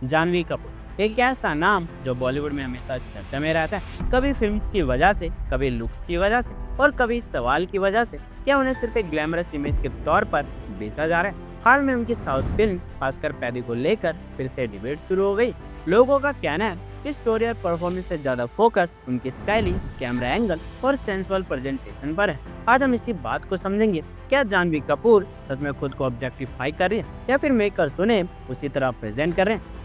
जानवी कपूर एक ऐसा नाम जो बॉलीवुड में हमेशा चर्चा में रहता है, कभी फिल्म की वजह से, कभी लुक्स की वजह से और कभी इस सवाल की वजह से क्या उन्हें सिर्फ एक ग्लैमरस इमेज के तौर पर बेचा जा रहा है। हाल में उनकी साउथ फिल्म खासकर पैदी को लेकर फिर से डिबेट शुरू हो गई। लोगों का कहना है कि स्टोरी और परफॉर्मेंस से ज्यादा फोकस उनकी स्टाइलिंग, कैमरा एंगल और सेंसुअल प्रेजेंटेशन पर है। आज हम इसी बात को समझेंगे, क्या जानवी कपूर सच में खुद को ऑब्जेक्टिफाई कर रही है या फिर मेकर्स उन्हें उसी तरह प्रेजेंट कर रहे हैं।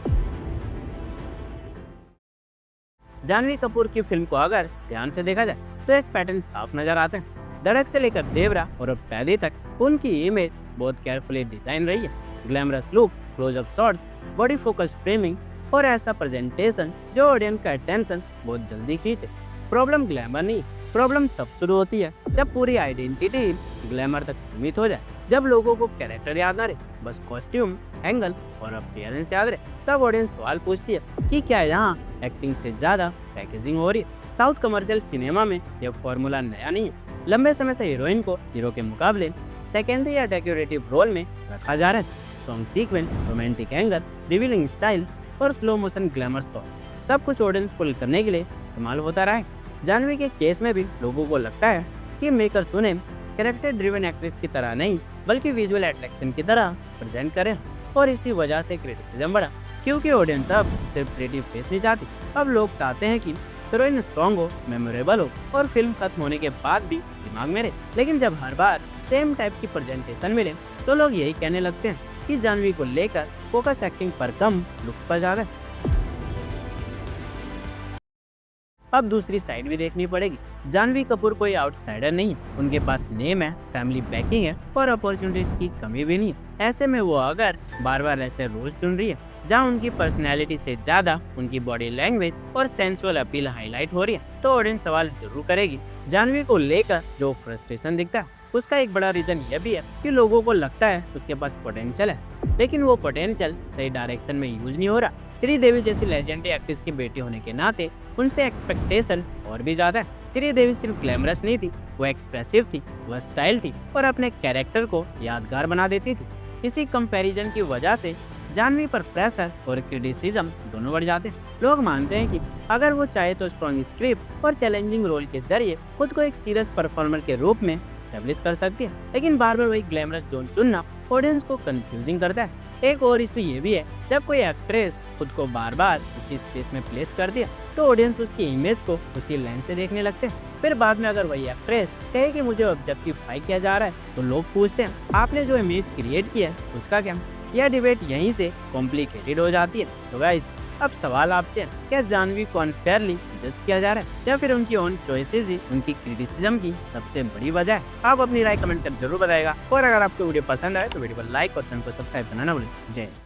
जानवी कपूर की फिल्म को अगर ध्यान से देखा जाए तो एक पैटर्न साफ नजर आता है। धड़क से लेकर देवरा और अब पैदी तक उनकी इमेज बहुत केयरफुली डिजाइन रही है। Glamorous look, closeup shots, body focus framing और ऐसा प्रेजेंटेशन जो ऑडियंस का अटेंशन बहुत जल्दी खींचे। प्रॉब्लम ग्लैमर नहीं, प्रॉब्लम तब शुरू होती है जब पूरी आइडेंटिटी ग्लैमर तक सीमित हो जाए। जब लोगों को कैरेक्टर याद ना रहे, बस कॉस्ट्यूम, एंगल और अपीयरेंस याद रहे, तब ऑडियंस सवाल पूछती है कि क्या यहाँ एक्टिंग से ज्यादा पैकेजिंग हो रही है। साउथ कमर्शियल सिनेमा में यह फॉर्मूला नया नहीं है। लंबे समय से हीरोइन को हीरो के मुकाबले सेकेंडरी या डेकोरेटिव रोल में रखा जा रहा है। Song sequence, romantic angle, revealing style और स्लो मोशन ग्लैमर शॉट, सब कुछ ऑडियंस पुल करने के लिए इस्तेमाल होता रहा है। जानवी के केस में भी लोगों को लगता है कि मेकर्स उन्हें कैरेक्टर ड्रिवन एक्ट्रेस की तरह नहीं बल्कि विजुअल अट्रैक्शन की तरह प्रेजेंट करें, और इसी वजह से क्रिटिसिज्म बढ़ा, क्योंकि ऑडियंस अब सिर्फ क्रिएटिव फेस नहीं चाहती। अब लोग चाहते हैं कि हीरोइन स्ट्रॉन्ग हो, मेमोरेबल हो और फिल्म खत्म होने के बाद भी दिमाग में रहे। लेकिन जब हर बार सेम टाइप की प्रेजेंटेशन मिले तो लोग यही कहने लगते हैं कि जानवी को लेकर फोकस एक्टिंग पर कम, लुक्स पर ज्यादा है। अब दूसरी साइड भी देखनी पड़ेगी। जानवी कपूर कोई आउटसाइडर नहीं है, उनके पास नेम है, फैमिली बैकिंग है और अपॉर्चुनिटीज की कमी भी नहीं है। ऐसे में वो अगर बार बार ऐसे रोल चुन रही है जहाँ उनकी पर्सनैलिटी से ज्यादा उनकी बॉडी लैंग्वेज और सेंसुअल अपील हाईलाइट हो रही है, तो ऑडियंस सवाल जरूर करेगी। जानवी को लेकर जो फ्रस्ट्रेशन दिखता है उसका एक बड़ा रीजन यह भी है कि लोगों को लगता है उसके पास पोटेंशियल है, लेकिन वो पोटेंशियल सही डायरेक्शन में यूज नहीं हो रहा। श्रीदेवी जैसी लेजेंडरी एक्ट्रेस की बेटी होने के नाते उनसे एक्सपेक्टेशन और भी ज्यादा है। श्रीदेवी सिर्फ ग्लैमरस नहीं थी, वो एक्सप्रेसिव थी, वो स्टाइल थी और अपने कैरेक्टर को यादगार बना देती थी। इसी कंपैरिजन की वजह से जानवी पर प्रेशर और क्रिटिसिज्म दोनों बढ़ जाते हैं। लोग मानते हैं कि अगर वो चाहे तो स्ट्रॉन्ग स्क्रिप्ट और चैलेंजिंग रोल के जरिए खुद को एक सीरियस परफॉर्मर के रूप में एस्टेब्लिश कर सकती है, लेकिन बार बार वही ग्लैमरस जोन चुनना ऑडियंस को कंफ्यूजिंग करता है। एक और इशू ये भी है, जब कोई एक्ट्रेस खुद को बार बार उसी स्पेस में प्लेस कर दिया तो ऑडियंस उसकी इमेज को उसी लाइन से देखने लगते हैं। फिर बाद में अगर वही एक्ट्रेस कहे कि मुझे ऑब्जेक्टिफाई किया जा रहा है तो लोग पूछते हैं आपने जो इमेज क्रिएट की है उसका क्या। यह डिबेट यहीं से कॉम्प्लिकेटेड हो जाती है। तो गाइस, अब सवाल आपसे है, क्या जानवी को अनफेयरली जज किया जा रहा है या फिर उनकी ओन चॉइसेस ही उनकी क्रिटिसिज्म की सबसे बड़ी वजह है। आप अपनी राय कमेंट कर जरूर बताएगा, और अगर आपको वीडियो पसंद आए तो वीडियो को लाइक और चैनल को सब्सक्राइब करना ना भूलें। जय हिंद।